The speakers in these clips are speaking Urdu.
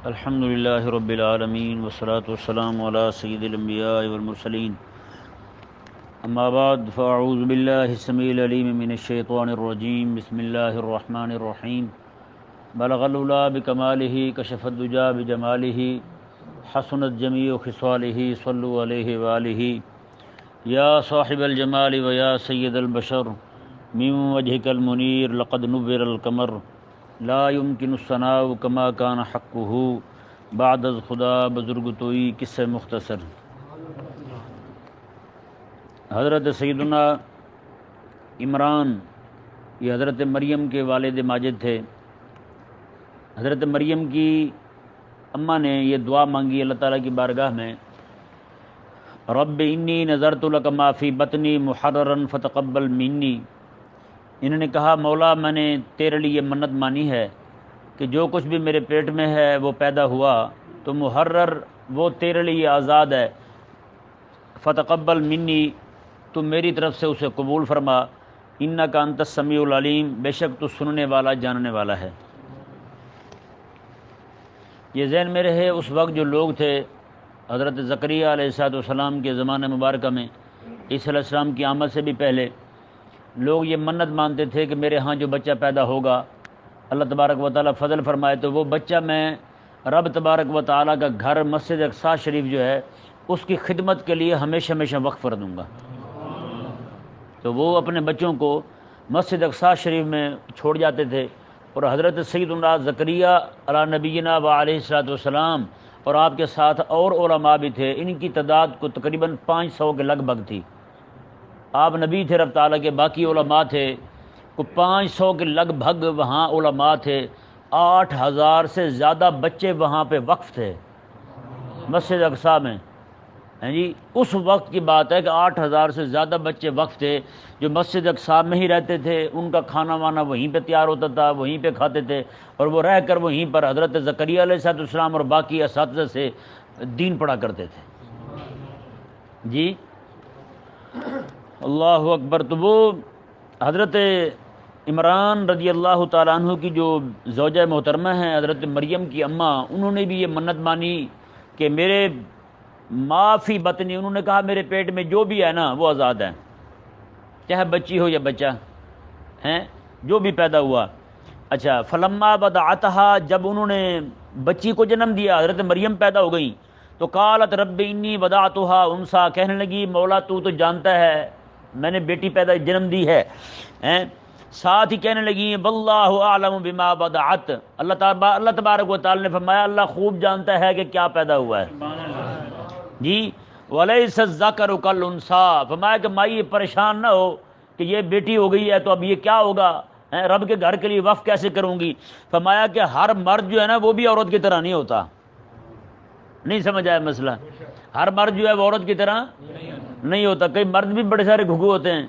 الحمد للہ رب العالمین والصلاة والسلام علی سید الانبیاء والمرسلین اما بعد فاعوذ باللہ السمیع العلیم من الشیطان الرجیم بسم اللہ الرحمن الرحیم بلغ العلا بکمالہ کشف الدجا بجمالہ حسنت جمیع خصالہ صلوا علیہ وآلہ یا صاحب الجمال و یا سید البشر من وجهک المنیر لقد نور القمر لا يمكن الثناء كما كان حقه بعد از خدا بزرگ توئی قصہ مختصر۔ حضرت سیدنا عمران یہ حضرت مریم کے والد ماجد تھے۔ حضرت مریم کی اماں نے یہ دعا مانگی اللہ تعالیٰ کی بارگاہ میں، رب انی نذرت لک ما فی بطنی محررا فتقبل منی۔ انہوں نے کہا مولا میں نے تیرے لیے منت مانی ہے کہ جو کچھ بھی میرے پیٹ میں ہے وہ پیدا ہوا تو محرر وہ تیرے لیے آزاد ہے، فتقبل منی تو میری طرف سے اسے قبول فرما، انک انت السمیع العلیم بے شک تو سننے والا جاننے والا ہے۔ یہ ذہن میں رہے اس وقت جو لوگ تھے حضرت زکریا علیہ السلام کے زمانہ مبارکہ میں، عیسیٰ علیہ السلام کی آمد سے بھی پہلے لوگ یہ منت مانتے تھے کہ میرے ہاں جو بچہ پیدا ہوگا اللہ تبارک و تعالیٰ فضل فرمائے تو وہ بچہ میں رب تبارک و تعالیٰ کا گھر مسجد اقصیٰ شریف جو ہے اس کی خدمت کے لیے ہمیشہ ہمیشہ وقف کر دوں گا۔ تو وہ اپنے بچوں کو مسجد اقصیٰ شریف میں چھوڑ جاتے تھے، اور حضرت سیدنا زکریا علیہ نبینا و علیہ السلام اور آپ کے ساتھ اور علماء بھی تھے، ان کی تعداد کو تقریباً 500 کے لگ بھگ تھی۔ آپ نبی تھے رب تعالیٰ کے، باقی علماء تھے، کو 500 کے لگ بھگ وہاں علماء تھے، 8000 سے زیادہ بچے وہاں پہ وقف تھے مسجد اقصیٰ میں۔ ہیں جی اس وقت کی بات ہے کہ 8000 سے زیادہ بچے وقف تھے جو مسجد اقصیٰ میں ہی رہتے تھے، ان کا کھانا وانا وہیں پہ تیار ہوتا تھا، وہیں پہ کھاتے تھے، اور وہ رہ کر وہیں پر حضرت زکریا علیہ السلام اور باقی اساتذہ سے دین پڑھا کرتے تھے۔ جی اللہ اکبر۔ تو وہ حضرت عمران رضی اللہ تعالیٰ عنہ کی جو زوجہ محترمہ ہیں حضرت مریم کی اماں، انہوں نے بھی یہ منت مانی کہ میرے ما فی بطنی، انہوں نے کہا میرے پیٹ میں جو بھی ہے نا وہ آزاد ہے، چاہے بچی ہو یا بچہ ہیں جو بھی پیدا ہوا۔ اچھا فلما بدعتھا، جب انہوں نے بچی کو جنم دیا، حضرت مریم پیدا ہو گئی، تو قالت رب انی وضعتھا انثی، کہنے لگی مولا تو جانتا ہے میں نے بیٹی پیدا جنم دی ہے، ساتھ ہی کہنے لگی واللہ اعلم بما وضعت، اللہ تبارک و تعالی نے فرمایا اللہ خوب جانتا ہے کہ کیا پیدا ہوا ہے۔ جی ولیس الذکر کالانثی، فرمایا کہ مائی پریشان نہ ہو کہ یہ بیٹی ہو گئی ہے تو اب یہ کیا ہوگا، رب کے گھر کے لیے وقف کیسے کروں گی۔ فرمایا کہ ہر مرد جو ہے نا وہ بھی عورت کی طرح نہیں ہوتا۔ نہیں سمجھ آیا مسئلہ؟ ہر مرد جو ہے وہ عورت کی طرح نہیں ہوتا۔ کئی مرد بھی بڑے سارے گھگو ہوتے ہیں،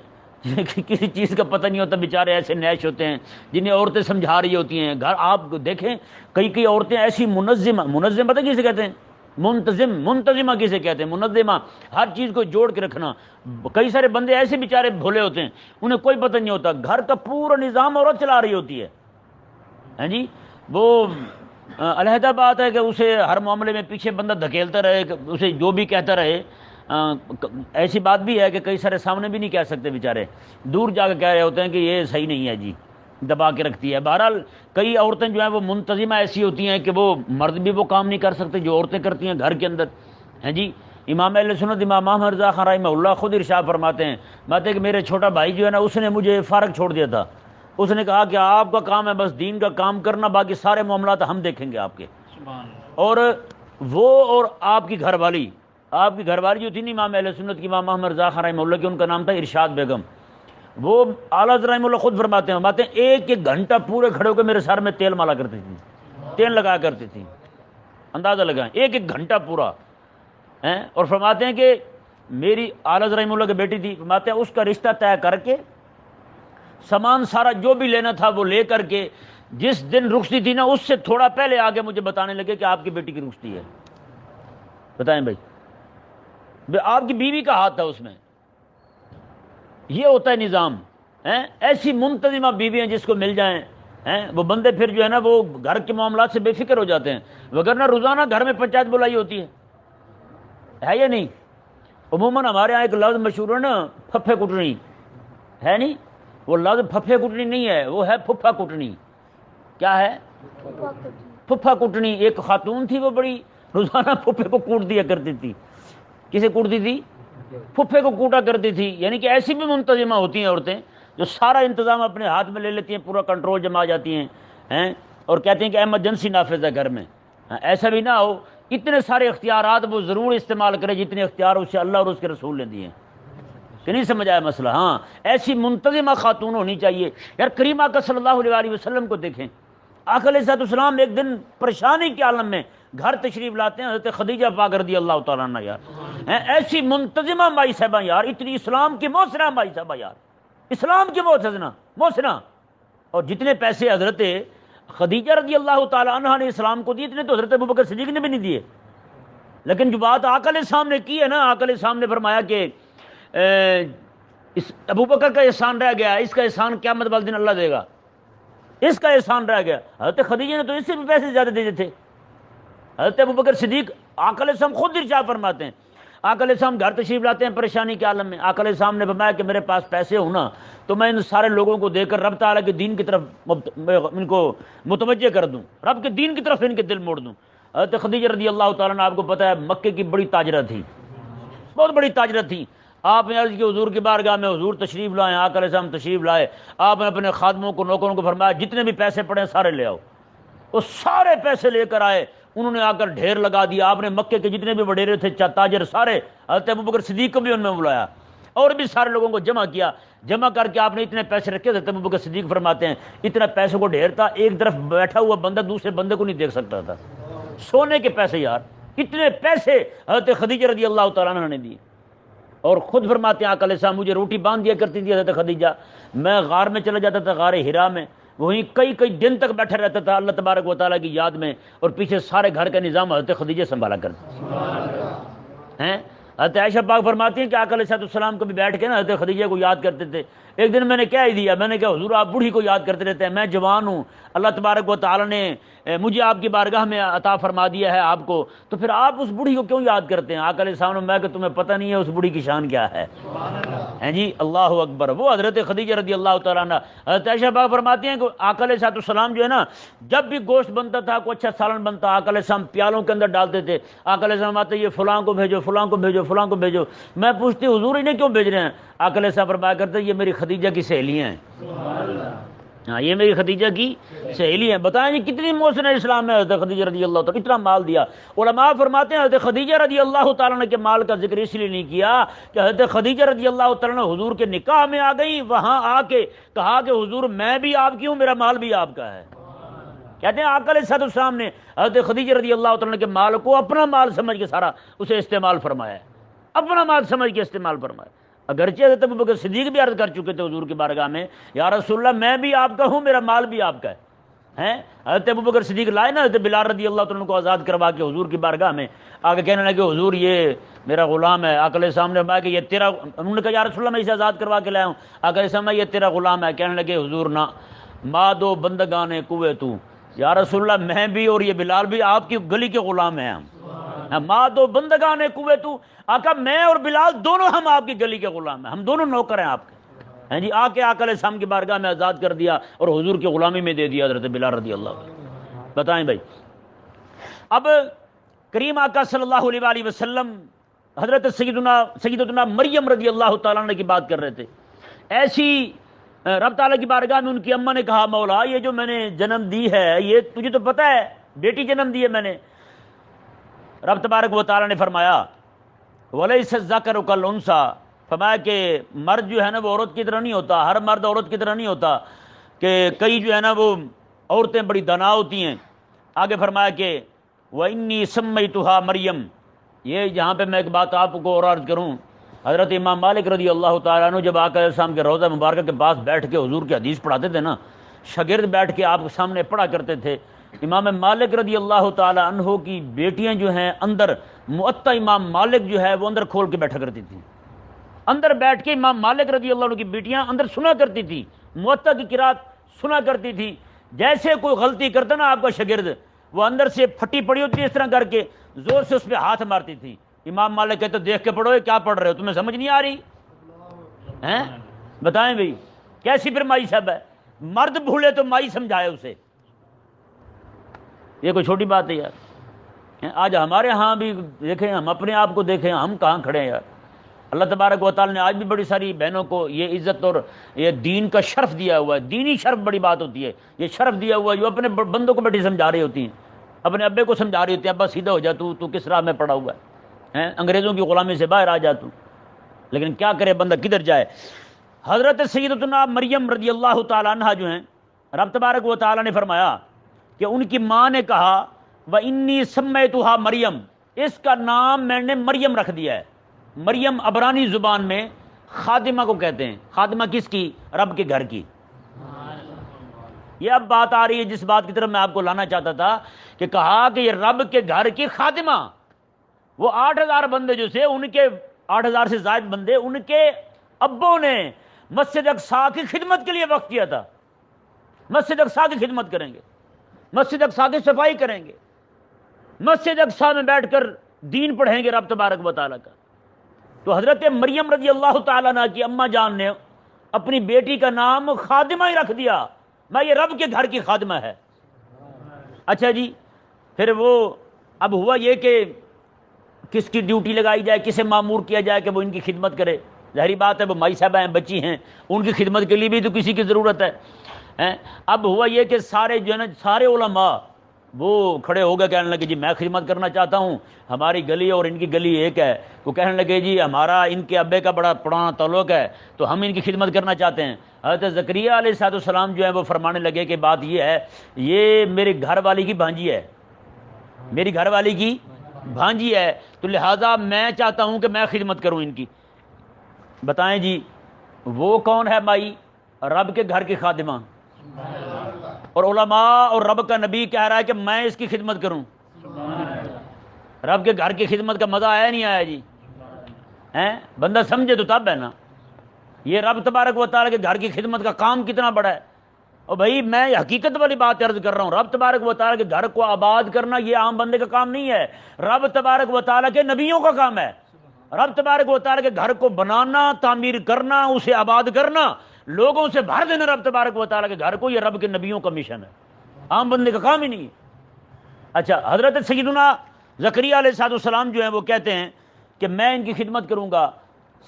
کسی چیز کا پتہ نہیں ہوتا، بیچارے ایسے نیش ہوتے ہیں جنہیں عورتیں سمجھا رہی ہوتی ہیں۔ گھر آپ دیکھیں کئی عورتیں ایسی منظم پتہ کسے کہتے ہیں؟ منتظمہ کسے کہتے ہیں؟ منظمہ، ہر چیز کو جوڑ کے رکھنا۔ کئی سارے بندے ایسے بیچارے بھولے ہوتے ہیں، انہیں کوئی پتہ نہیں ہوتا، گھر کا پورا نظام عورت چلا رہی ہوتی ہے۔ ہیں جی وہ علیحدہ بات ہے کہ اسے ہر معاملے میں پیچھے بندہ دھکیلتا رہے، اسے جو بھی کہتا رہے۔ ایسی بات بھی ہے کہ کئی سارے سامنے بھی نہیں کہہ سکتے، بیچارے دور جا کے کہہ رہے ہوتے ہیں کہ یہ صحیح نہیں ہے، جی دبا کے رکھتی ہے۔ بہرحال کئی عورتیں جو ہیں وہ منتظمہ ایسی ہوتی ہیں کہ وہ مرد بھی وہ کام نہیں کر سکتے جو عورتیں کرتی ہیں گھر کے اندر۔ ہیں جی امام اہل سنت امام احمد رضا خان رحمہ اللہ خود ارشاد فرماتے ہیں کہ میرے چھوٹا بھائی جو ہے نا اس نے مجھے فارغ چھوڑ دیا تھا، اس نے کہا کہ آپ کا کام ہے بس دین کا کام کرنا، باقی سارے معاملات ہم دیکھیں گے آپ کے۔ اور وہ اور آپ کی گھر والی جو تھی نا امام اہل سنت کی امام احمد رضا خان رحمہ اللہ کی، ان کا نام تھا ارشاد بیگم۔ وہ اعلیٰ حضرت رحمہ اللہ خود فرماتے ہیں ایک گھنٹہ پورے کھڑے ہو کے میرے سر میں تیل مالا کرتی تھی، تیل لگایا کرتی تھی، اندازہ لگائیں ایک گھنٹہ پورا۔ اور فرماتے ہیں کہ میری اعلیٰ حضرت رحمہ اللہ کی بیٹی تھی، فرماتے ہیں اس کا رشتہ طے کر کے سامان سارا جو بھی لینا تھا وہ لے کر کے جس دن رخصتی تھی نا اس سے تھوڑا پہلے آگے مجھے بتانے لگے کہ آپ کی بیٹی کی رخصتی ہے۔ بتائیں بھائی، آپ کی بیوی کا ہاتھ تھا اس میں۔ یہ ہوتا ہے نظام۔ ایسی منتظمہ بیویاں جس کو مل جائیں ہیں وہ بندے پھر جو ہے نا وہ گھر کے معاملات سے بے فکر ہو جاتے ہیں، وگرنہ روزانہ گھر میں پنچایت بلائی ہوتی ہے یا نہیں؟ عموماً ہمارے یہاں ایک لفظ مشہور ہے نا، پھپھے کٹنی، ہے نہیں؟ وہ لفظ پھپھے کٹنی نہیں ہے، وہ ہے پھپھا کٹنی۔ کیا ہے؟ پھپھا کٹنی۔ ایک خاتون تھی، وہ بڑی روزانہ پھپھے کو کوٹ دیا کرتی تھی۔ کسے کوٹتی تھی؟ پھپھے کو کوٹا کرتی تھی۔ یعنی کہ ایسی بھی منتظمہ ہوتی ہیں عورتیں جو سارا انتظام اپنے ہاتھ میں لے لیتی ہیں، پورا کنٹرول جما جاتی ہیں اور کہتے ہیں کہ ایمرجنسی نافذ ہے گھر میں۔ ایسا بھی نہ ہو، اتنے سارے اختیارات وہ ضرور استعمال کرے جتنے اختیار اسے اللہ اور اس کے رسول نے دیے ہیں۔ کہ نہیں سمجھ آیا مسئلہ؟ ہاں، ایسی منتظمہ خاتون ہونی چاہیے۔ یار کریم آقا صلی اللہ علیہ وسلم کو دیکھیں، آقا علیہ السلام ایک دن پریشانی کے عالم میں گھر تشریف لاتے ہیں، حضرت خدیجہ پاک رضی اللہ تعالیٰ عنہ، یار ایسی منتظمہ مائی صاحبہ، یار اتنی اسلام کی محسنہ مائی صاحبہ، یار اسلام کی محسنہ۔ اور جتنے پیسے حضرت خدیجہ رضی اللہ تعالیٰ عنہ نے اسلام کو دیے، اتنے تو حضرت ابوبکر صدیق نے بھی نہیں دیے۔ لیکن جو بات آقا علیہ السلام نے کی ہے نا، آقا علیہ السلام نے فرمایا کہ اس ابوبکر کا احسان رہ گیا، اس کا احسان قیامت والے دن اللہ دے گا، اس کا احسان رہ گیا۔ حضرت خدیجہ نے تو اس سے بھی پیسے زیادہ دیے تھے۔ حضرت ابوبکر صدیق، آقا علیہ السلام خود ارشاد فرماتے ہیں، آقا علیہ السلام گھر تشریف لاتے ہیں پریشانی کے عالم میں، آقا علیہ السلام نے فرمایا کہ میرے پاس پیسے ہونا تو میں ان سارے لوگوں کو دے کر رب تعالیٰ کے دین کی طرف ان کو متوجہ کر دوں، رب کے دین کی طرف ان کے دل موڑ دوں۔ حضرت خدیجہ رضی اللہ تعالیٰ نے، آپ کو پتہ ہے، مکے کی بڑی تاجرہ تھی، بہت بڑی تاجرہ تھی۔ آپ نے عرض کی حضور کی بارگاہ میں، حضور تشریف لائیں، آقا علیہ السلام تشریف لائے۔ آپ نے اپنے خادموں کو، نوکروں کو فرمایا جتنے بھی پیسے پڑے سارے لے آؤ۔ وہ سارے پیسے لے کر آئے، انہوں نے آ کر ڈھیر لگا دیا۔ آپ نے مکے کے جتنے بھی وڈیرے تھے، تاجر سارے، حضرت ابوبکر صدیق کو بھی ان میں بلایا اور بھی سارے لوگوں کو جمع کیا۔ جمع کر کے آپ نے اتنے پیسے رکھے۔ حضرت ابوبکر صدیق فرماتے ہیں اتنا پیسوں کو ڈھیر تھا، ایک طرف بیٹھا ہوا بندہ دوسرے بندے کو نہیں دیکھ سکتا تھا۔ سونے کے پیسے، یار اتنے پیسے حضرت خدیجہ رضی اللہ تعالیٰ عنہ نے دیے۔ اور خود فرماتے ہیں آقا علیہ السلام، مجھے روٹی باندھ دیا کرتی تھی حضرت خدیجہ، میں غار میں چلا جاتا تھا، غار ہرا میں، وہیں کئی دن تک بیٹھا رہتا تھا اللہ تبارک و تعالیٰ کی یاد میں، اور پیچھے سارے گھر کا نظام حضرت خدیجہ سنبھالا کرتے ہیں۔ حضرت عائشہ پاک فرماتی ہیں کہ آقا علیہ السلام کبھی بیٹھ کے نا حضرت خدیجہ کو یاد کرتے تھے۔ ایک دن میں نے کہہ ہی دیا، میں نے کہا حضور آپ بوڑھی کو یاد کرتے رہتے ہیں، میں جوان ہوں، اللہ تبارک و تعالیٰ نے مجھے آپ کی بارگاہ میں عطا فرما دیا ہے آپ کو، تو پھر آپ اس بوڑھی کو کیوں یاد کرتے ہیں؟ آقا علیہ السلام نے، میں کہ تمہیں پتہ نہیں ہے اس بوڑھی کی شان کیا ہے۔ ہیں جی، اللہ اکبر۔ وہ حضرت خدیجہ رضی اللہ تعالیٰ عنہ، حضرت عائشہ پاک فرماتی ہیں کہ آقا علیہ السلام جو ہے نا، جب بھی گوشت بنتا تھا، کوئی اچھا سالن بنتا، آقا علیہ السلام پیالوں کے اندر ڈالتے تھے۔ آقا علیہ السلام آتے، یہ فلاں کو بھیجو، فلاں کو بھیجو، فلاں کو بھیجو۔ میں پوچھتی حضور انہیں کیوں بھیج رہے ہیں؟ آقا علیہ السلام فرمایا کرتے یہ میری خدیجہ کی سہیلیاں ہیں۔ ہاں، یہ میری خدیجہ کی سہیلی ہیں۔ بتائیں جی کتنی محسن اسلام ہے حضرت خدیجہ رضی اللہ تعالیٰ، اتنا مال دیا۔ علماء فرماتے ہیں حضرت خدیجہ رضی اللہ تعالیٰ نے کے مال کا ذکر اس لیے نہیں کیا کہ حضرت خدیجہ رضی اللہ تعالیٰ نے حضور کے نکاح میں آ گئی، وہاں آ کے کہا کہ حضور میں بھی آپ کی ہوں، میرا مال بھی آپ کا ہے۔ کہتے ہیں آقا علیہ السلام نے حضرت خدیجہ رضی اللہ تعالیٰ کے مال کو اپنا مال سمجھ کے سارا اسے استعمال فرمایا ہے، اپنا مال سمجھ کے استعمال فرمایا۔ اگرچہ حضرت ابوبکر صدیق بھی عرض کر چکے تھے حضور کی بارگاہ میں، یا رسول اللہ میں بھی آپ کا ہوں، میرا مال بھی آپ کا ہے۔ حضرت ابوبکر صدیق لائے نا حضرت بلال رضی اللہ تعالیٰ کو آزاد کروا کے حضور کی بارگاہ میں، آگے کہنے لگے حضور یہ میرا غلام ہے۔ آقا علیہ السلام نے فرمایا کہ یہ تیرا، انہوں نے کہا یا رسول اللہ میں اسے آزاد کروا کے لایا ہوں۔ آقا علیہ السلام یہ تیرا غلام ہے۔ کہنے لگے حضور نہ، ما دو بندگان کوے تو، یا رسول اللہ میں بھی اور یہ بلال بھی آپ کی گلی کے غلام ہیں، ہم ما دو بندگان کوے تو، آقا میں اور بلال دونوں ہم آپ کی گلی کے غلام ہیں، ہم دونوں نوکر ہیں آپ کے۔ ہیں جی، آ کے آقا علیہ السلام کی بارگاہ میں آزاد کر دیا اور حضور کی غلامی میں دے دیا حضرت بلال رضی اللہ عنہ۔ بتائیں بھائی، اب کریم آقا صلی اللہ علیہ وسلم حضرت سیدتنا مریم رضی اللہ تعالیٰ عنہ کی بات کر رہے تھے۔ ایسی رب تعالیٰ کی بارگاہ میں ان کی اماں نے کہا مولا یہ جو میں نے جنم دی ہے، یہ تجھے تو پتہ ہے بیٹی جنم دی ہے میں نے۔ رب تبارک و تعالیٰ نے فرمایا وَلَيْسَ الذَّكَرُ كَالْأُنثَىٰ، فرمایا کہ مرد جو ہے نا وہ عورت کی طرح نہیں ہوتا، ہر مرد عورت کی طرح نہیں ہوتا، کہ کئی جو ہے نا وہ عورتیں بڑی دانا ہوتی ہیں۔ آگے فرمایا کہ وَإِنِّي سَمَّيْتُهَا مریم۔ یہ جہاں پہ میں ایک بات آپ کو اور عرض کروں، حضرت امام مالک رضی اللہ تعالیٰ عنہ جب آقا علیہ السلام کے روضہ مبارکہ کے پاس بیٹھ کے حضور کی حدیث پڑھاتے تھے نا، شاگرد بیٹھ کے آپ کے سامنے پڑھا کرتے تھے۔ امام مالک رضی اللہ تعالیٰ عنہ کی بیٹیاں جو ہیں اندر، معطا امام مالک جو ہے وہ اندر کھول کے بیٹھا کرتی تھیں، اندر بیٹھ کے امام مالک رضی اللہ عنہ کی بیٹیاں اندر سنا کرتی تھی، معطا کی قرات سنا کرتی تھی۔ جیسے کوئی غلطی کرتا نا آپ کا شاگرد، وہ اندر سے پھٹی پڑی ہوتی ہے اس طرح کر کے، زور سے اس پہ ہاتھ مارتی تھی۔ امام مالک کہتے دیکھ کے پڑھو، یہ کیا پڑھ رہے ہو، تمہیں سمجھ نہیں آ رہی ہیں؟ بتائیں بھائی کیسی پھر مائی صاحب ہے؟ مرد بھولے تو مائی سمجھائے اسے، یہ کوئی چھوٹی بات ہے یار۔ آج ہمارے ہاں بھی دیکھیں، ہم اپنے آپ کو دیکھیں، ہم کہاں کھڑے ہیں یار۔ اللہ تبارک و تعالی نے آج بھی بڑی ساری بہنوں کو یہ عزت اور یہ دین کا شرف دیا ہوا ہے۔ دینی شرف بڑی بات ہوتی ہے، یہ شرف دیا ہوا ہے جو اپنے بندوں کو بیٹھی سمجھا رہی ہوتی ہیں، اپنے ابے کو سمجھا رہی ہوتی ہیں، ابا سیدھا ہو جا، تو کس راہ میں پڑا ہوا ہے، انگریزوں کی غلامی سے باہر آ جا تو۔ لیکن کیا کرے بندہ، کدھر جائے۔ حضرت سیدتنا مریم رضی اللہ تعالیٰ عنہ جو ہیں، رب تبارک و تعالیٰ نے فرمایا کہ ان کی ماں نے کہا وَإِنِّي سَمَّيْتُهَا مریم، اس کا نام میں نے مریم رکھ دیا ہے۔ مریم عبرانی زبان میں خادمہ کو کہتے ہیں۔ خادمہ کس کی؟ رب کے گھر کی۔ یہ اب بات آ رہی ہے جس بات کی طرف میں آپ کو لانا چاہتا تھا، کہ کہا کہ یہ رب کے گھر کی خادمہ، وہ 8,000 بندے جو تھے، ان کے 8,000 سے زائد بندے، ان کے ابوں نے مسجد اقصیٰ کی خدمت کے لیے وقف کیا تھا۔ مسجد اقصیٰ کی خدمت کریں گے، مسجد اقصیٰ کی صفائی کریں گے، مسجد اقصیٰ میں بیٹھ کر دین پڑھیں گے رب تبارک و تعالیٰ کا۔ تو حضرت مریم رضی اللہ تعالیٰ عنہ کی اماں جان نے اپنی بیٹی کا نام خادمہ ہی رکھ دیا، میں یہ رب کے گھر کی خادمہ ہے۔ اچھا جی، پھر وہ اب ہوا یہ کہ کس کی ڈیوٹی لگائی جائے، کسے مامور کیا جائے کہ وہ ان کی خدمت کرے۔ ظاہری بات ہے وہ مائی صاحبہ ہیں، بچی ہیں، ان کی خدمت کے لیے بھی تو کسی کی ضرورت ہے۔ اب ہوا یہ کہ سارے جو ہے نا، سارے علماء وہ کھڑے ہو گئے، کہنے لگے جی میں خدمت کرنا چاہتا ہوں، ہماری گلی اور ان کی گلی ایک ہے۔ وہ کہنے لگے جی ہمارا ان کے ابے کا بڑا پرانا تعلق ہے، تو ہم ان کی خدمت کرنا چاہتے ہیں۔ حضرت زکریا علیہ السلام جو ہے وہ فرمانے لگے کہ بات یہ ہے، یہ میرے گھر والی کی بھانجی ہے، میری گھر والی کی بھانجی ہے، تو لہٰذا میں چاہتا ہوں کہ میں خدمت کروں ان کی۔ بتائیں جی وہ کون ہے مائی؟ رب کے گھر کی خادمہ، اور علماء اور رب کا نبی کہہ رہا ہے کہ میں اس کی خدمت کروں۔ رب کے گھر کی خدمت کا مزہ آیا نہیں آیا جی؟ بندہ سمجھے تو تب ہے نا، یہ رب تبارک و تعالیٰ کے گھر کی خدمت کا کام کتنا بڑا ہے۔ اور بھائی میں حقیقت والی بات عرض کر رہا ہوں، رب تبارک و تعالیٰ کے گھر کو آباد کرنا یہ عام بندے کا کام نہیں ہے، رب تبارک و تعالیٰ کے نبیوں کا کام ہے۔ رب تبارک و تعالیٰ کے گھر کو بنانا، تعمیر کرنا، اسے آباد کرنا، لوگوں سے بھر دینا رب تبارک و تعالیٰ کے گھر کو، یہ رب کے نبیوں کا مشن ہے، عام بندے کا کام ہی نہیں ہے۔ اچھا، حضرت سیدنا زکریا علیہ السلام جو ہیں وہ کہتے ہیں کہ میں ان کی خدمت کروں گا۔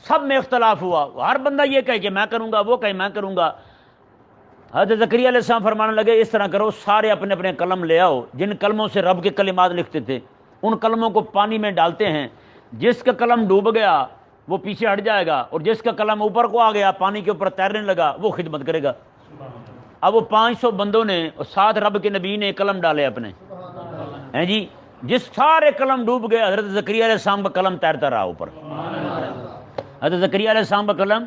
سب میں اختلاف ہوا، ہر بندہ یہ کہے کہ میں کروں گا، وہ کہے میں کروں گا۔ حضرت زکریا علیہ السلام فرمانے لگے اس طرح کرو، سارے اپنے اپنے قلم لے آؤ، جن قلموں سے رب کے کلمات لکھتے تھے ان قلموں کو پانی میں ڈالتے ہیں، جس کا قلم ڈوب گیا وہ پیچھے ہٹ جائے گا، اور جس کا قلم اوپر کو آ گیا، پانی کے اوپر تیرنے لگا، وہ خدمت کرے گا۔ اب وہ 500 بندوں نے اور 7 رب کے نبی نے قلم ڈالے اپنے، ہیں جی، جس سارے قلم ڈوب گئے، حضرت زکریا علیہ السلام کا قلم تیرتا رہا اوپر، حضرت زکریا علیہ السلام کا قلم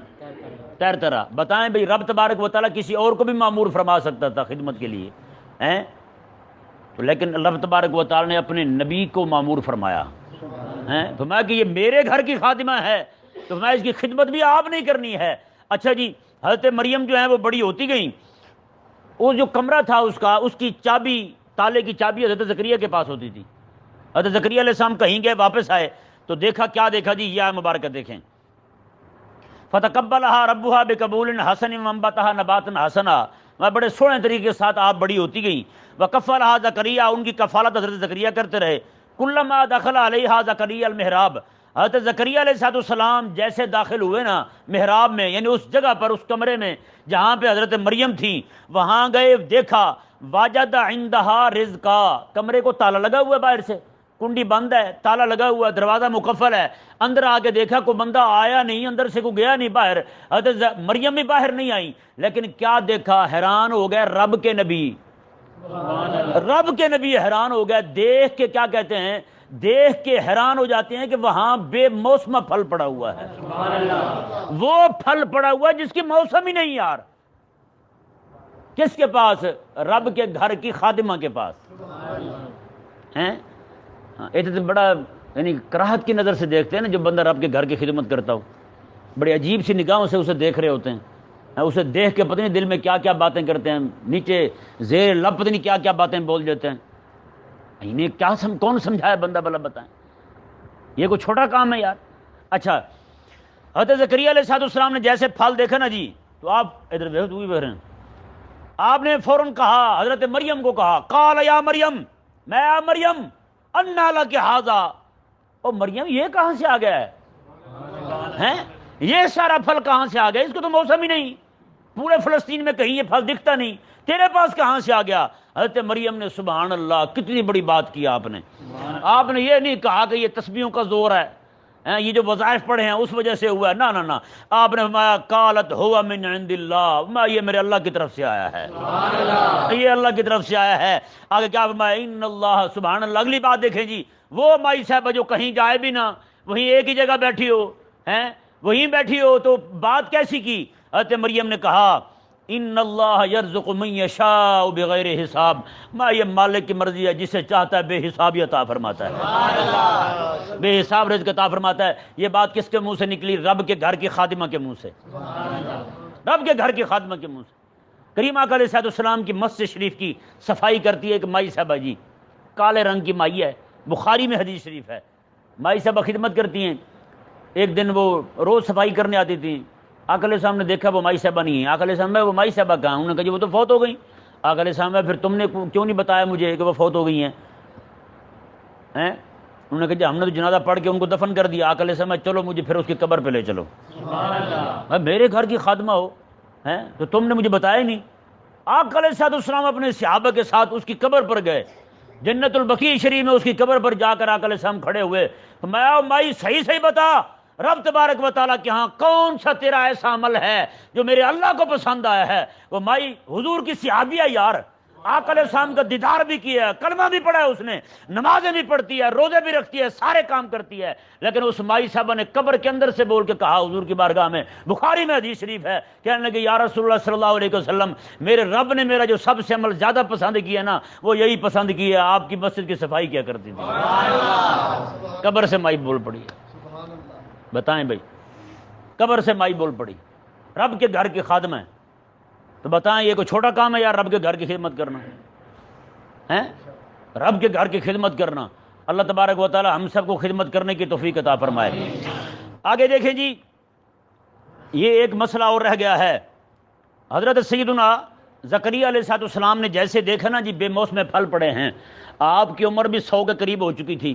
تیرتا رہا۔ بتائیں بھئی رب تبارک و تعالیٰ کسی اور کو بھی مامور فرما سکتا تھا خدمت کے لیے، لیکن رب تبارک و تعالیٰ نے اپنے نبی کو مامور فرمایا، فرمایا کہ یہ میرے گھر کی خادمہ ہے، تو فرمایا اس کی خدمت بھی آپ نہیں کرنی ہے۔ اچھا جی، حضرت مریم جو ہیں وہ بڑی ہوتی گئیں، وہ جو کمرہ تھا اس کی چابی، تالے کی چابی حضرت زکریا کے پاس ہوتی تھی۔ حضرت زکریا علیہ السلام کہیں گئے، واپس آئے تو دیکھا، کیا دیکھا جی؟ یہ مبارکہ دیکھیں، فتقبلها ربها بقبول حسن وانبتها نباتا حسنا، میں بڑے سونے طریقے کے ساتھ آپ بڑی ہوتی گئی۔ وکفلها زکریا، ان کی کفالت حضرت زکریا کرتے رہے۔ کلما دخل علیہا زکریا المحراب، حضرت زکریا علیہ السلام جیسے داخل ہوئے نا محراب میں، یعنی اس جگہ پر، اس کمرے میں جہاں پہ حضرت مریم تھی، وہاں گئے، دیکھا واجد عندها رزقا، کمرے کو تالا لگا ہوا ہے، باہر سے کنڈی بند ہے، تالا لگا ہوا ہے، دروازہ مقفل ہے۔ اندر آ کے دیکھا کوئی بندہ آیا نہیں، اندر سے کوئی گیا نہیں باہر، حضرت مریم بھی باہر نہیں آئی، لیکن کیا دیکھا؟ حیران ہو گئے رب کے نبی، رب کے نبی حیران ہو گئے، دیکھ کے کیا کہتے ہیں، دیکھ کے حیران ہو جاتے ہیں کہ وہاں بے موسم پھل پڑا ہوا ہے، وہ پھل پڑا ہوا ہے جس کی موسم ہی نہیں یار۔ کس کے پاس؟ رب کے گھر کی خادمہ کے پاس ہیں۔ تو بڑا یعنی کراہت کی نظر سے دیکھتے ہیں نا، جو بندہ رب کے گھر کی خدمت کرتا ہو، بڑی عجیب سی نگاہوں سے اسے دیکھ رہے ہوتے ہیں۔ اسے دیکھ کے پتہ نہیں دل میں کیا کیا باتیں کرتے ہیں، نیچے زیر لب پتہ نہیں کیا کیا باتیں بول دیتے ہیں. انہیں کیا کون سمجھایا بندہ بھلا بتائیں، یہ کوئی چھوٹا کام ہے یار. اچھا، حضرت زکریا علیہ السلام نے جیسے پھل دیکھا نا جی، تو آپ ادھر بیٹھ رہے ہیں، آپ نے فوراً کہا، حضرت مریم کو کہا، قال یا مریم، میں مریم انا لک ھذا، او مریم یہ کہاں سے آ گیا ہے؟ یہ سارا پھل کہاں سے آ گیا؟ اس کو تو موسم ہی نہیں، پورے فلسطین میں کہیں یہ پھل دکھتا نہیں، تیرے پاس کہاں سے آ گیا؟ حضرت مریم نے سبحان اللہ، کتنی بڑی بات کی آپ نے. آپ نے یہ نہیں کہا کہ یہ تسبیحوں کا زور ہے، یہ جو وظائف پڑھے ہیں اس وجہ سے ہوا ہے، نہ نہ نہ، آپ نے فرمایا قالت ہوا من عند اللہ، یہ میرے اللہ کی طرف سے آیا ہے، یہ اللہ کی طرف سے آیا ہے. آگے کیا فرمایا؟ ان اللہ، سبحان اللہ. اگلی بات دیکھیں جی، وہ مائی صاحبہ جو کہیں جائے بھی نہ، وہیں ایک ہی جگہ بیٹھی ہو، وہیں بیٹھی ہو، تو بات کیسی کی؟ حضرت مریم نے کہا ان اللہ یرزق من یشاء بغیر حساب، یہ مالک کی مرضی ہے، جسے چاہتا ہے بے حساب عطا فرماتا ہے، بے حساب رزق عطا فرماتا ہے. یہ بات کس کے منہ سے نکلی؟ رب کے گھر کی خادمہ کے منہ سے، رب کے گھر کی خادمہ کے منہ سے. کریم آقا علیہ السلام کی مسجد شریف کی صفائی کرتی ہے ایک مائی صاحبہ جی، کالے رنگ کی مائی ہے، بخاری میں حدیث شریف ہے. مائی صاحبہ خدمت کرتی ہیں. ایک دن وہ روز صفائی کرنے آتی تھی. آقا علیہ السلام نے دیکھا وہ مائی صاحبہ نہیں ہے. آقا علیہ السلام میں وہ مائی صاحبہ کہاں؟ انہوں نے کہا جی وہ تو فوت ہو گئی. آقا علیہ السلام میں پھر تم نے کیوں نہیں بتایا مجھے کہ وہ فوت ہو گئی ہیں؟ انہوں نے کہا جی ہم نے تو جنازہ پڑھ کے ان کو دفن کر دیا. آقا علیہ السلام چلو مجھے پھر اس کی قبر پہ لے چلو. میرے گھر کی خادمہ ہو تو تم نے مجھے بتایا ہی نہیں. آقا علیہ السلام اپنے صحابہ کے ساتھ اس کی قبر پر گئے. جنت البقیع شریف میں اس کی قبر پر جا کر آقا علیہ السلام کھڑے ہوئے. تو میں مائی صحیح بتا، رب تبارک و تعالیٰ کے ہاں کون سا تیرا ایسا عمل ہے جو میرے اللہ کو پسند آیا ہے؟ وہ مائی حضور کی صحابی ہے یار، آقا علیہ السلام کا دیدار بھی کیا ہے، کلمہ بھی پڑھا ہے اس نے، نمازیں بھی پڑھتی ہے، روزے بھی رکھتی ہے، سارے کام کرتی ہے. لیکن اس مائی صاحبہ نے قبر کے اندر سے بول کے کہا حضور کی بارگاہ میں، بخاری میں حدیث شریف ہے، کہنے لگے یا رسول اللہ صلی اللہ علیہ وسلم، میرے رب نے میرا جو سب سے عمل زیادہ پسند کیا نا، وہ یہی پسند کی ہے، آپ کی مسجد کی صفائی کیا کرتی تھی. قبر سے مائی بول پڑی. بتائیں بھائی، قبر سے مائی بول پڑی، رب کے گھر کی خادم ہے. تو بتائیں یہ کوئی چھوٹا کام ہے یار رب کے گھر کی خدمت کرنا ہے؟ رب کے گھر کی خدمت کرنا. اللہ تبارک و تعالی ہم سب کو خدمت کرنے کی توفیق عطا فرمائے. آگے دیکھیں جی، یہ ایک مسئلہ اور رہ گیا ہے. حضرت سیدنا زکریا علیہ السلام نے جیسے دیکھا نا جی بے موسم پھل پڑے ہیں، آپ کی عمر بھی 100 کے قریب ہو چکی تھی،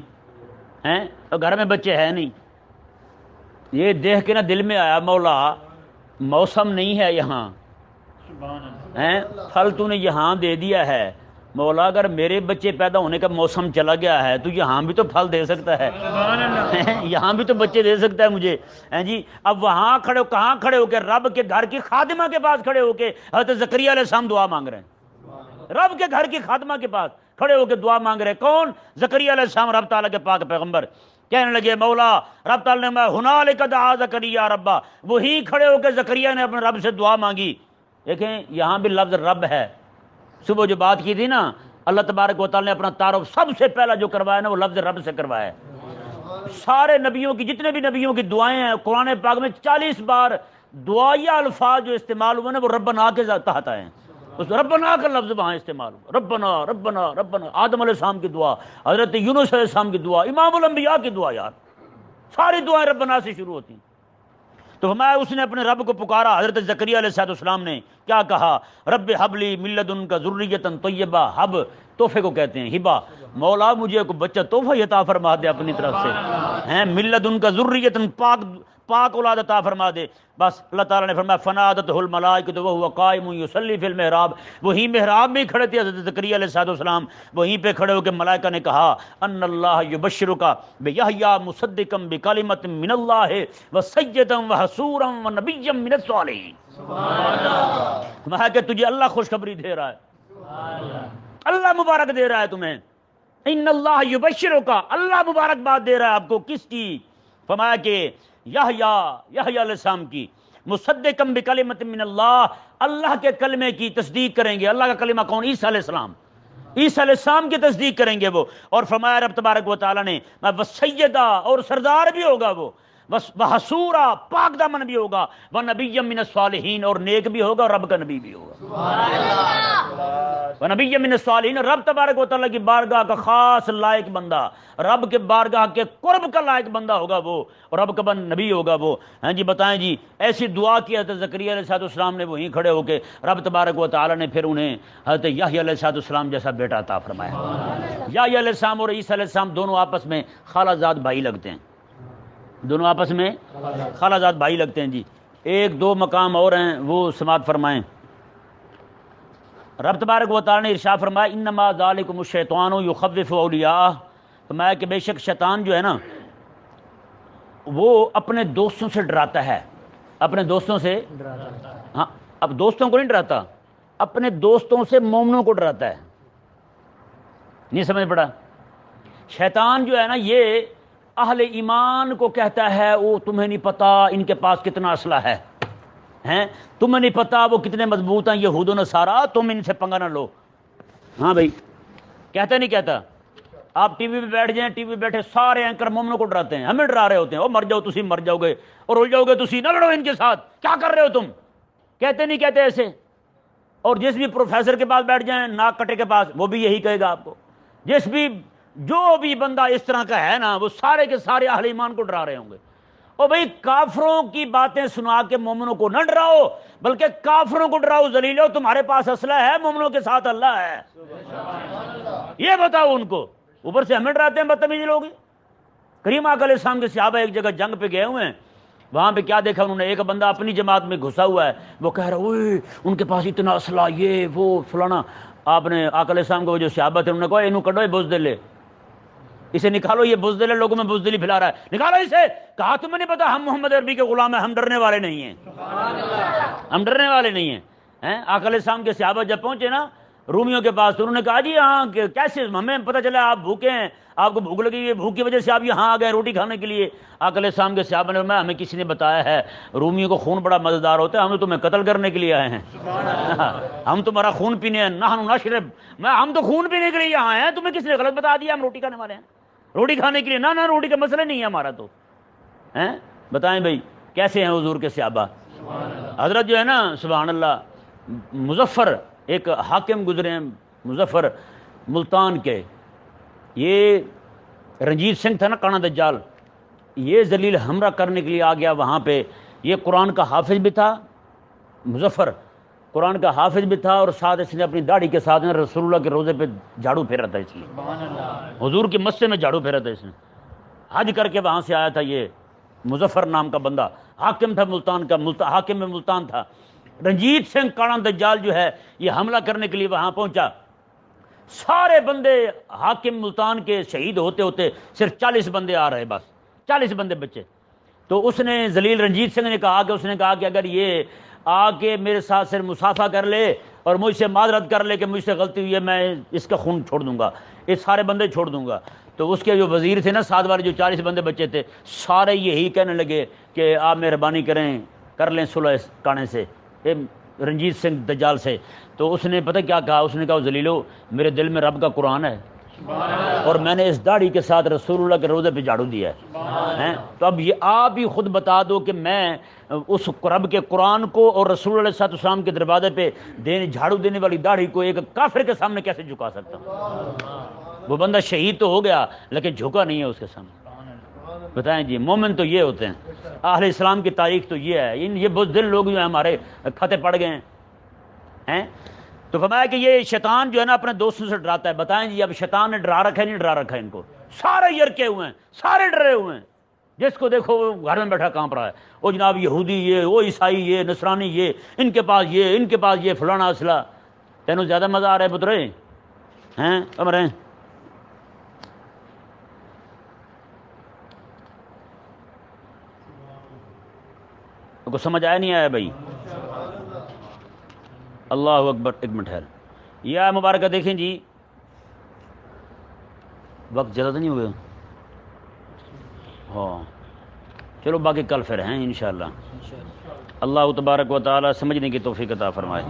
اور گھر میں بچے ہیں نہیں. یہ دیکھ کے نا دل میں آیا، مولا موسم نہیں ہے یہاں، پھل تو نے یہاں دے دیا ہے، مولا اگر میرے بچے پیدا ہونے کا موسم چلا گیا ہے تو یہاں بھی تو پھل دے سکتا ہے، یہاں بھی تو بچے دے سکتا ہے مجھے جی. اب وہاں کھڑے ہو، کہاں کھڑے ہو کے؟ رب کے گھر کی خادمہ کے پاس کھڑے ہو کے حضرت زکریا علیہ السلام دعا مانگ رہے ہیں. رب کے گھر کی خادمہ کے پاس کھڑے ہو کے دعا مانگ رہے ہیں. کون؟ زکریا علیہ السلام، رب تعالیٰ کے پاک پیغمبر. کہنے لگے مولا، رب تعالیٰ نے میں ہنالک دعا زکریا ربا، وہی کھڑے ہو کے زکریا نے اپنے رب سے دعا مانگی. دیکھیں یہاں بھی لفظ رب ہے. صبح جو بات کی تھی نا، اللہ تبارک و تعالیٰ نے اپنا تعارف سب سے پہلا جو کروایا نا وہ لفظ رب سے کروایا ہے. سارے نبیوں کی، جتنے بھی نبیوں کی دعائیں ہیں قرآن پاک میں 40 بار دعائیہ الفاظ جو استعمال ہوئے نا وہ ربنا کے تحت آئے ہیں. اس ربنا کا لفظ وہاں استعمال ہوا، ربنا ربنا ربنا. آدم علیہ السلام کی دعا، حضرت یونس علیہ السلام کی دعا، امام الانبیاء کی دعا، یار ساری دعائیں ربنا سے شروع ہوتی ہیں. تو ہمارا اس نے اپنے رب کو پکارا. حضرت زکریا علیہ السلام نے کیا کہا؟ رب حب لی من لدنک ذریۃ طیبہ. حب تحفے کو کہتے ہیں، ہبا. مولا مجھے کوئی بچہ تحفہ عطا فرما دے اپنی طرف سے، من لدنک ذریۃ، پاک اولاد عطا فرما دے. بس اللہ تعالیٰ نے فرمایا فنادتہ الملائکۃ وہو قائم یصلی فی المحراب. وہیں محراب میں کھڑے تھے حضرت زکریا علیہ السلام، وہیں پہ کھڑے ہو کے ملائکہ نے کہا ان اللہ یبشرک بیحییٰ مصدقا بکلمۃ من اللہ وسیدا وحصورا ونبیا من الصالحین. میں کہ تجھے اللہ خوشخبری دے رہا ہے، اللہ مبارک دے رہا ہے تمہیں. ان اللہ یبشرک، اللہ مبارک بات دے رہا ہے آپ کو. کس کی؟ فرمایا کہ یحییٰ علیہ السلام کی، مصدقا بکلمۃ من اللہ، اللہ کے کلمے کی تصدیق کریں گے. اللہ کا کلمہ کون؟ عیسیٰ علیہ السلام. عیسیٰ علیہ السلام کی تصدیق کریں گے وہ. اور فرمایا رب تبارک و تعالیٰ نے میں وسیدہ، اور سردار بھی ہوگا وہ. وحصورا پاک دامن بھی ہوگا، ونبی من الصالحین اور نیک بھی ہوگا اور رب کا نبی بھی ہوگا، ونبی من الصالحین، رب تبارک و تعالیٰ کی بارگاہ کا خاص لائق بندہ، رب کے بارگاہ کے قرب کا لائق بندہ ہوگا وہ، اور رب کا نبی ہوگا وہ۔ ہاں جی بتائیں جی، ایسی دعا کی حضرت زکریا علیہ السلام نے وہیں کھڑے ہو کے، رب تبارک و تعالیٰ نے پھر انہیں حضرت یحییٰ علیہ السلام جیسا بیٹا عطا فرمایا۔ یحییٰ علیہ السلام اور عیسیٰ علیہ السلام دونوں آپس میں خالہ زاد بھائی لگتے ہیں، دونوں آپس میں خالہ زاد بھائی لگتے ہیں جی۔ ایک دو مقام اور ہیں وہ سماعت فرمائیں۔ رب تبارک و تعالیٰ نے ارشاد فرمایا انما ذالکم الشیطان یخوف اولیاءہ، فرمایا کہ بے شک شیطان جو ہے نا وہ اپنے دوستوں سے ڈراتا ہے، اپنے دوستوں سے، ہاں اب دوستوں کو نہیں ڈراتا، اپنے دوستوں سے مومنوں کو ڈراتا ہے۔ نہیں سمجھ پڑا؟ شیطان جو ہے نا یہ اہل ایمان کو کہتا ہے وہ تمہیں نہیں پتا ان کے پاس کتنا اسلحہ ہے، ہیں تمہیں نہیں پتا وہ کتنے مضبوط ہیں یہود و نصارہ، تم ان سے پنگا نہ لو۔ ہاں بھائی کہتا نہیں کہتا؟ آپ ٹی وی پہ بیٹھ جائیں، ٹی وی پہ بیٹھے سارے اینکر مومنوں کو ڈراتے ہیں، ہمیں ڈرا رہے ہوتے ہیں، وہ مر جاؤ تسی مر جاؤ گے اور رل جاؤ گے تسی، نہ لڑو ان کے ساتھ، کیا کر رہے ہو تم؟ کہتے نہیں کہتے ایسے؟ اور جس بھی پروفیسر کے پاس بیٹھ جائیں ناک کٹے کے پاس، وہ بھی یہی کہے گا آپ کو۔ جس بھی جو بھی بندہ اس طرح کا ہے نا وہ سارے کے سارے اہل ایمان کو ڈرا رہے ہوں گے۔ اور بھئی کافروں کی باتیں سنا کے مومنوں کو نہ ڈراؤ، بلکہ کافروں کو ڈراؤ، ذلیلو تمہارے پاس اسلحہ ہے، مومنوں کے ساتھ اللہ ہے، یہ بتاؤ ان کو۔ اوپر سے ہمیں ڈراتے ہیں بدتمیز لوگ۔ کریم آقا علیہ السلام کے صحابہ ایک جگہ جنگ پہ گئے ہوئے ہیں، وہاں پہ کیا دیکھا انہوں نے، ایک بندہ اپنی جماعت میں گھسا ہوا ہے، وہ کہہ رہا اوئے ان کے پاس اتنا اسلحہ، یہ وہ فلانا۔ آپ نے آقا علیہ السلام کو جو صحابہ تھے انہوں نے کہا انہوں کڈو، یہ بزدل ہے، اسے نکالو، یہ بزدل ہے، لوگوں میں بزدلی پھیلا رہا ہے، نکالو اسے۔ کہا تمہیں نہیں پتا ہم محمد عربی کے غلام ہیں، ہم ڈرنے والے نہیں ہیں، ہم ڈرنے والے نہیں ہیں۔ آقا علیہ السلام کے صحابہ جب پہنچے نا رومیوں کے پاس تو انہوں نے کہا جی ہاں کیسے، ہمیں پتہ چلا آپ بھوکے ہیں، آپ کو بھوک لگی ہے، بھوک کی وجہ سے آپ یہاں آ گئے روٹی کھانے کے لیے۔ آقا علیہ السلام کے صحابہ نے فرمایا ہمیں کسی نے بتایا ہے رومیوں کو خون بڑا مزیدار ہوتا ہے، ہم تو تمہیں قتل کرنے کے لیے آئے ہیں، ہم تمہارا خون پینے ہیں، نحن نشرب، ہم تو خون پینے کے لیے یہاں ہیں، تمہیں کس نے غلط بتا دیا ہم روٹی کھانے والے ہیں، روٹی کھانے کے لیے؟ نہ روٹی کا مسئلہ نہیں ہے ہمارا تو۔ بتائیں بھائی کیسے ہیں حضور کے صحابہ؟ حضرت جو ہے نا سبحان اللہ، مظفر ایک حاکم گزرے ہیں، مظفر ملتان کے، یہ رنجیت سنگھ تھا نا کانا دجال، یہ ذلیل ہمراہ کرنے کے لیے آ گیا وہاں پہ۔ یہ قرآن کا حافظ بھی تھا، مظفر قرآن کا حافظ بھی تھا، اور ساتھ اس نے اپنی داڑھی کے ساتھ رسول اللہ کے روزے پہ جھاڑو پھیرا تھا، اس لیے حضور کی مسجد میں جھاڑو پھیرا تھا اس نے، حج کر کے وہاں سے آیا تھا یہ مظفر نام کا بندہ، حاکم تھا ملتان کا، حاکم میں ملتان تھا۔ رنجیت سنگھ کانا دجال جو ہے یہ حملہ کرنے کے لیے وہاں پہنچا، سارے بندے حاکم ملتان کے شہید ہوتے ہوتے صرف 40 بندے آ رہے، بس 40 بندے بچے۔ تو اس نے ذلیل رنجیت سنگھ نے کہا کہ اگر یہ آ کے میرے ساتھ صرف مصافحہ کر لے اور مجھ سے معذرت کر لے کہ مجھ سے غلطی ہوئی ہے، میں اس کا خون چھوڑ دوں گا، یہ سارے بندے چھوڑ دوں گا۔ تو اس کے جو وزیر تھے نا ساتھ والے جو 40 بندے بچے تھے، سارے یہی کہنے لگے کہ آپ مہربانی کریں، کر لیں صلح اس کانے سے، رنجیت سنگھ دجال سے۔ تو اس نے پتہ کیا کہا، اس نے کہا ذلیلو میرے دل میں رب کا قرآن ہے اور میں نے اس داڑھی کے ساتھ رسول اللہ کے روزے پہ جھاڑو دیا ہے، تو اب یہ آپ ہی خود بتا دو کہ میں اس رب کے قرآن کو اور رسول اللہ صلی اللہ علیہ وسلم کے دروازے پہ جھاڑو دینے والی داڑھی کو ایک کافر کے سامنے کیسے جھکا سکتا ہوں؟ وہ بندہ شہید تو ہو گیا لیکن جھکا نہیں ہے اس کے سامنے۔ بتائیں جی مومن تو یہ ہوتے ہیں، اہل اسلام کی تاریخ تو یہ ہے۔ یہ بزدل لوگ جو ہیں ہمارے کھاتے پڑ گئے ہیں۔ تو فرمایا کہ یہ شیطان جو ہے نا اپنے دوستوں سے ڈراتا ہے۔ بتائیں جی اب شیطان نے ڈرا رکھا ہے نہیں ڈرا رکھا ہے؟ ان کو سارے یرکے ہوئے ہیں، سارے ڈرے ہوئے ہیں، جس کو دیکھو وہ گھر میں بیٹھا کانپ رہا ہے، وہ جناب یہودی یہ، وہ عیسائی یہ، نصرانی یہ، ان کے پاس یہ، ان کے پاس یہ فلانا اسلحہ۔ تینوں زیادہ مزہ آ رہا ہے پترے ہیں امریں؟ کو سمجھ آیا نہیں آیا بھائی؟ اللہ اکبر۔ ایک منٹ ٹھہر، یہ آیت مبارکہ دیکھیں جی، وقت زیادہ تو نہیں ہو گیا؟ ہاں چلو باقی کل پھر ہیں انشاءاللہ۔ اللہ تبارک و تعالی سمجھنے کی توفیق عطا فرمائے۔